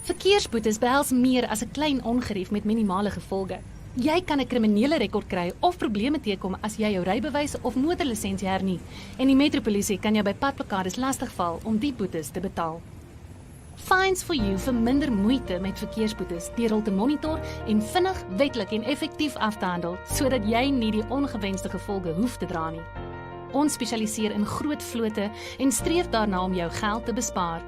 Speaker 9: Verkeersboetes behels meer as 'n klein ongerief met minimale gevolge. Jy kan 'n kriminele rekord kry of probleme teekom as jy jou rybewys of motorlisensie hernie en die metropolisie kan jou by padblokkades lastigval om die boetes te betaal. Fines for You vir minder moeite met verkeersboetes deur hul te monitor en vinnig, wetlik en effektief af te handel sodat jy nie die ongewenste gevolge hoef te dra nie. Ons spesialiseer in groot vlote en streef daarna om jou geld te bespaar.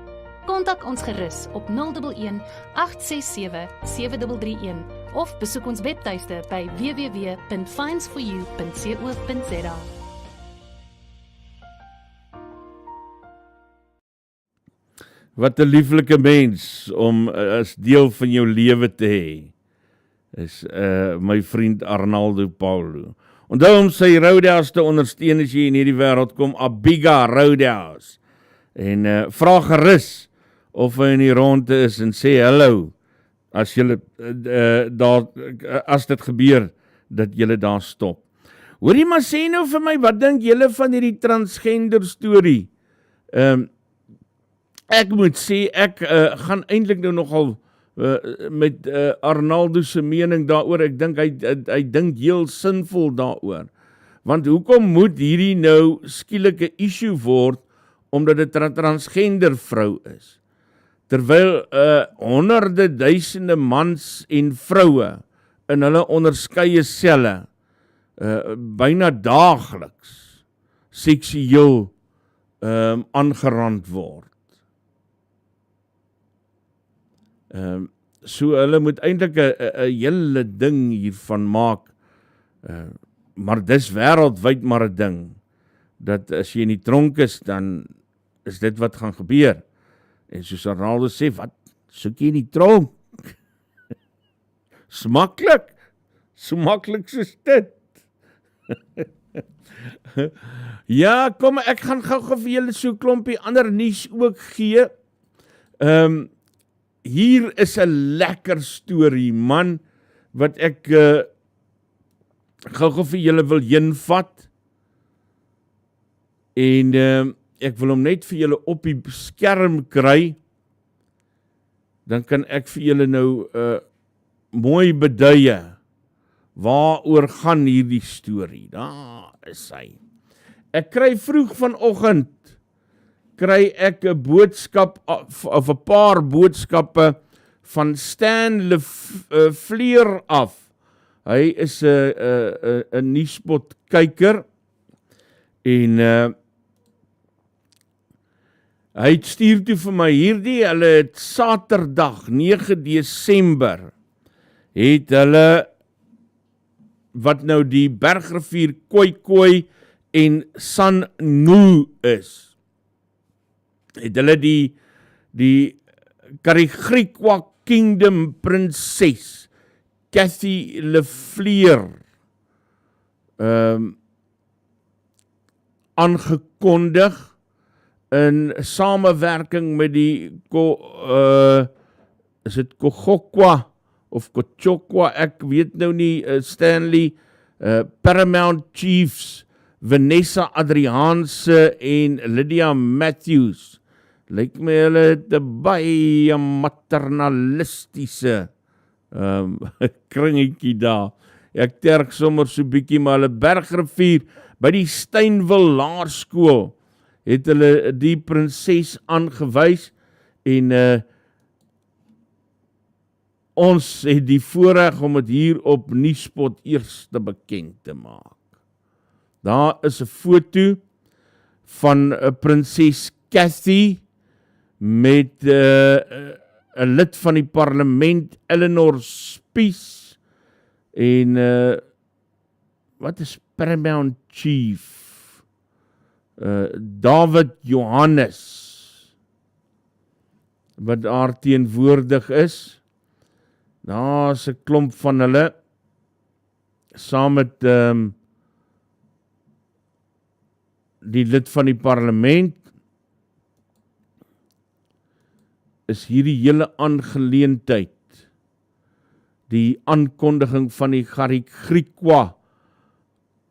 Speaker 9: Kontak ons gerus op 011 867 7331 of besoek ons webtuiste by www.finesforyou.co.za.
Speaker 2: Wat 'n lieflike mens om as deel van jou lewe te hê, is my vriend Arnaldo Paulo. Onthou om sy Roadhouse te ondersteun as jy in hierdie wêreld kom, Abiga Roadhouse. En vra gerus of hy in die ronde is en sê hallo as julle as dit gebeur dat julle daar stop. Hoorie, maar sê nou vir my, wat dink julle van hierdie transgender storie? Ek moet sê, ek gaan eintlik nou nogal met Arnaldo se mening daaroor. Ek dink hy dink heel sinvol daaroor. Want hoekom moet hierdie nou skielike issue word omdat dit 'n transgender vrou is? Terwyl honderde duisende mans en vroue in hulle onderskeie selle byna daagliks seksueel aangerand word. So hulle moet eintlik 'n hele ding hiervan maak, maar dis wêreldwyd maar 'n ding, dat as jy in die tronk is, dan is dit wat gaan gebeur. En soos Arnaldo sê, wat soek jy in die tronk? Smaklik, so maklik soos dit. Ja, kom, ek gaan gou vir julle so 'n klompie ander nuus ook gee. Hier is 'n lekker storie, man, wat ek gou vir julle wil heenvat. En ek wil hom net vir julle op die skerm kry. Dan kan ek vir julle nou mooi beduie waaroor gaan hierdie storie. Daar is hy. Ek kry vroeg vanoggend kry ek 'n boodskap of 'n paar boodskappe van Stan Fleur af. Hy is 'n Nuuspod kyker en hy stuur toe vir my hierdie, hulle het Saterdag 9 Desember het hulle wat nou die bergrivier Khoikhoi en San-Nu is. Het hulle die Tjekrekening Kingdom prinses Cathy Lefleur aangekondig in samewerking met die is dit Kochokwa of Kochokwa, ek weet nou nie, Stanley, Paramount Chiefs, Vanessa Adriaanse en Lydia Matthews. Lyk my hulle het 'n baie maternalistiese kringetjie daar. Ek terg sommer so bietjie, maar hulle bergrivier by die Steinwil Laerskool het hulle die prinses aangewys en ons het die voorreg om dit hier op Nuuspod eers te bekend te maak. Daar is 'n foto van 'n prinses Cathy met 'n lid van die parlement, Eleanor Spies, en wat is Paramount Chief? David Johannes, wat daar teenwoordig is. Daar is 'n klomp van hulle, saam met die lid van die parlement, is hierdie hele aangeleentheid, die aankondiging van die Tjekrekening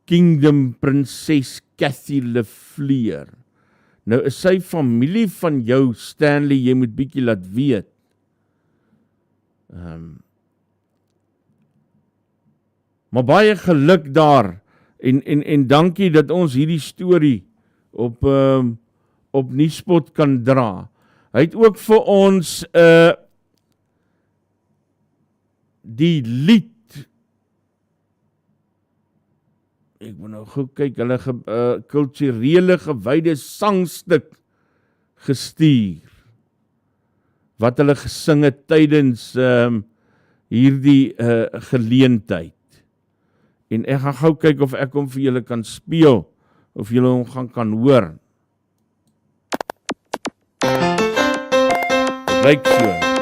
Speaker 2: Kingdom prinses Cathy Lefleur. Nou is sy familie van jou, Stanley, jy moet bietjie laat weet. Maar baie geluk daar, en dankie dat ons hierdie storie op Nuuspod kan dra. Hy het ook vir ons die lied, ek moet nou gou kyk, hulle kulturele gewyde sangstuk gestuur, wat hulle gesing het tydens hierdie geleentheid. En ek gaan gou kyk of ek hom vir julle kan speel, of julle hom kan hoor. Dit lyk so.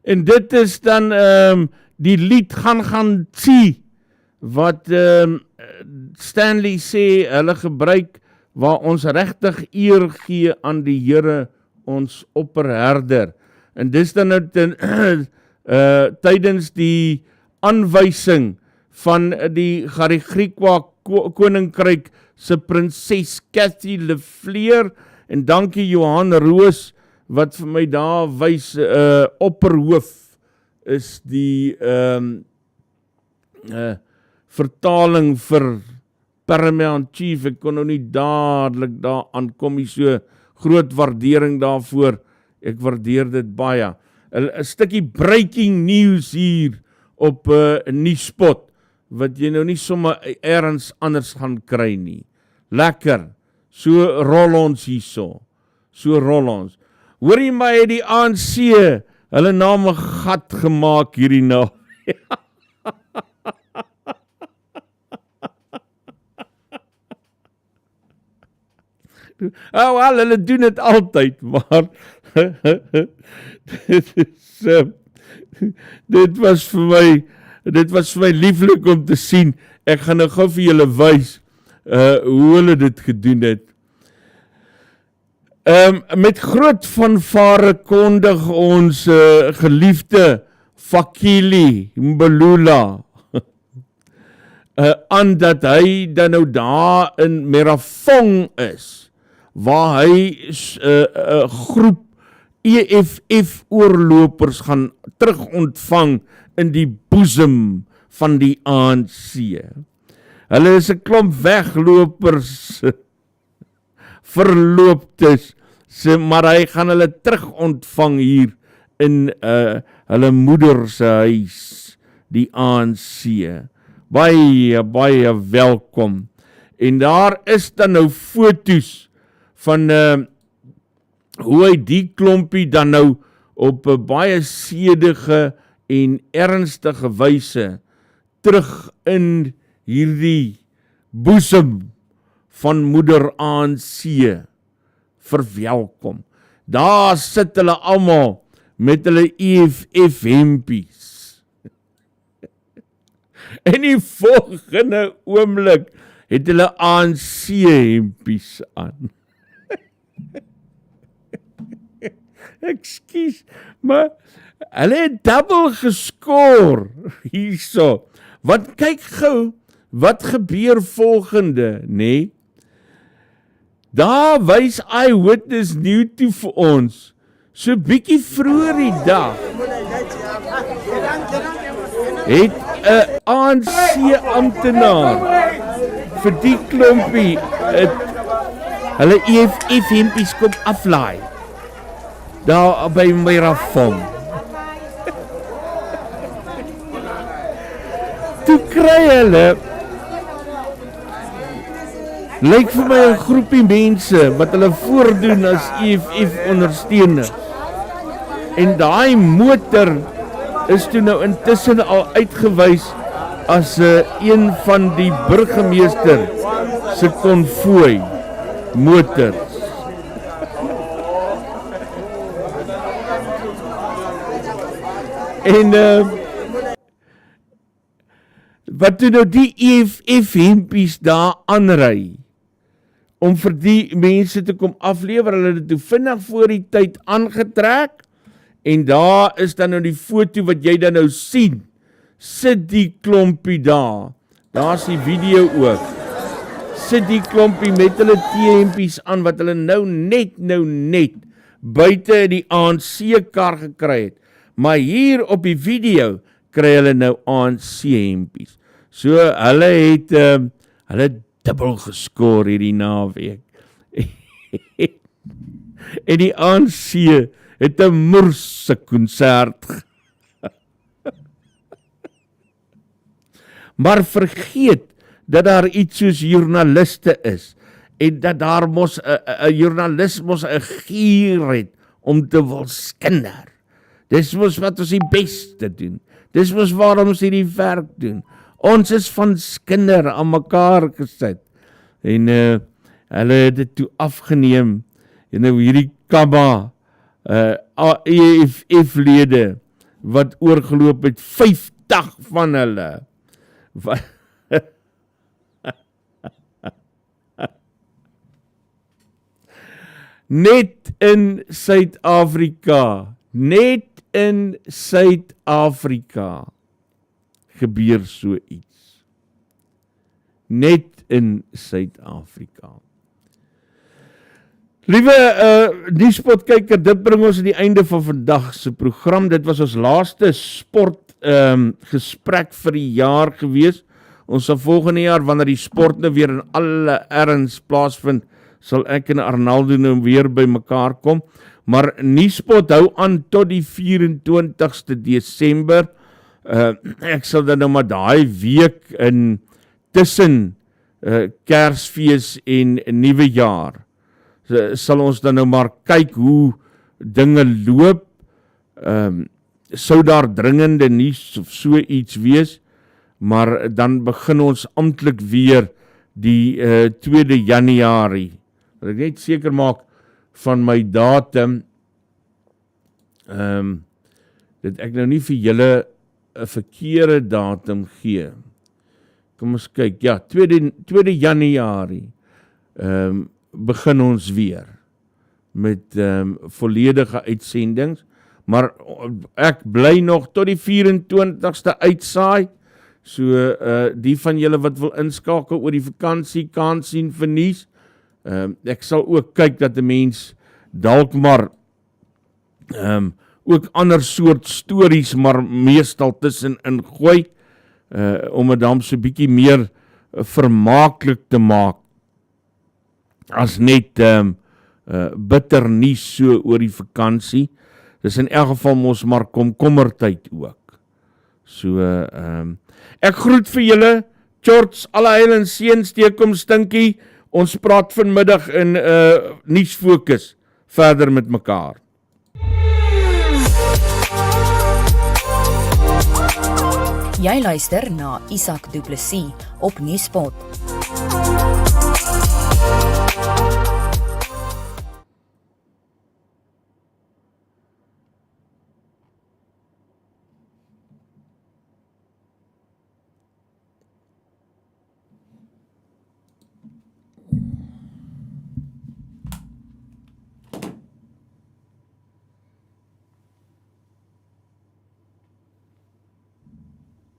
Speaker 2: En dit is dan die lied gaan tsie, wat Stanley sê, hulle gebruik, waar ons regtig eer gee aan die Here, ons opperherder. En dis dan nou tydens die aanwysing van die Tjekrekening koninkryk se prinses Cathy Lefleur, en dankie Johan Roos, wat vir my daar wys, opperhoof is die vertaling vir Paramount Chief. Ek kon nou nie dadelik daar aankom, so groot waardering daarvoor. Ek waardeer dit baie. 'n stukkie breaking news hier op Nuuspod, wat jy nou nie sommer ergens anders gaan kry nie. Lekker, so rol ons hierso, so rol ons. Hoor jy my, het die ANC hulle naam 'n gat gemaak hierdie nou. Wel, hulle doen dit altyd, maar dit was vir my lieflik om te sien. Ek gaan nou gou vir julle wys hoe hulle dit gedoen het. Met groot fanfare kondig ons geliefde Fakili Mbulula aan dat hy dan nou daar in Merafong is, waar hy 'n groep EFF oorlopers gaan terug ontvang in die boesem van die ANC. Hulle is 'n klomp weglopers, verlooptes, maar hy gaan hulle terug ontvang hier in hulle moeder se huis, die ANC. Baie welkom. En daar is dan nou foto's van hoe hy die klompie dan nou op 'n baie sedige en ernstige wyse terug in hierdie boesem van moeder ANC verwelkom. Daar sit hulle almal met hulle EFF hempies. En die volgende oomblik het hulle ANC hempies aan. Ekskuus, maar hulle het dubbel geskoor hierso. Want kyk gou, wat gebeur volgende, nê? Daar wys Eyewitness News toe vir ons, so bietjie vroeër die dag, het 'n ANC amptenaar vir die klompie hulle EFF hempies kom aflaai. Daar by Mirafom. Toe kry hulle, lyk vir my 'n groepie mense wat hulle voordoen as EFF ondersteuners. En daai motor is toe nou intussen al uitgewys as een van die burgemeester se konvooi motors. En wat toe nou die EFF hempies daar aanry om vir die mense te kom aflewer, hulle het toe vinnig voor die tyd aangetrek, en daar is dan nou die foto wat jy dan nou sien, sit die klompie daar, daar is die video ook, sit die klompie met hulle T-hempies aan, wat hulle nou net, buite die ANC-kar gekry het, maar hier op die video, kry hulle nou ANC-hempies, so hulle het, hulle dubbel geskoor hierdie naweek, en die ANC het 'n moerse konsert. Maar vergeet dat daar iets soos joernaliste is, en dat daar mos 'n joernalis mos 'n gier het om te wil skinder. Dis mos wat ons die beste doen. Dis mos waarom ons hierdie werk doen. Ons is van skinder aan mekaar gesit. En hulle het dit toe afgeneem. En nou hierdie kabba EFF-lede wat oorgeloop het, 50 van hulle. Net in Suid-Afrika, gebeur so iets. Net in Suid-Afrika. Liewe Nuuspod kyker, dit bring ons aan die einde van vandag se program. Dit was ons laaste sport gesprek vir die jaar gewees. Ons sal volgende jaar, wanneer die sport nou weer in alle erns plaasvind, sal ek en Arnaldo nou weer by mekaar kom. Maar Nuuspod hou aan tot die 24ste Desember. Ek sal dan nou maar daai week in tussen Kersfees en Nuwe Jaar, sal ons dan nou maar kyk hoe dinge loop. Sou daar dringende nuus of so iets wees, maar dan begin ons amptelik weer die 2 Januarie. Wil ek net seker maak van my datum, dat ek nou nie vir julle 'n verkeerde datum gee. Kom ons kyk, ja, 2 Januarie begin ons weer met volledige uitsendings, maar ek bly nog tot die 24ste uitsaai, so die van julle wat wil inskakel oor die vakansie kan sien vir nuus. Ek sal ook kyk dat 'n mens dalk maar ook ander soort stories, maar meestal tussenin gooi, om het dan so bietjie meer vermaaklik te maak, as net bitter nuus so oor die vakansie. Dis in elk geval mos maar komkommertyd ook. So, ek groet vir julle, Tjorts, alle heil en seën, steek om stinkie, ons praat vanmiddag in nuusfokus verder met mekaar.
Speaker 1: Jy luister na Isak Du Plessis op Nuuspod.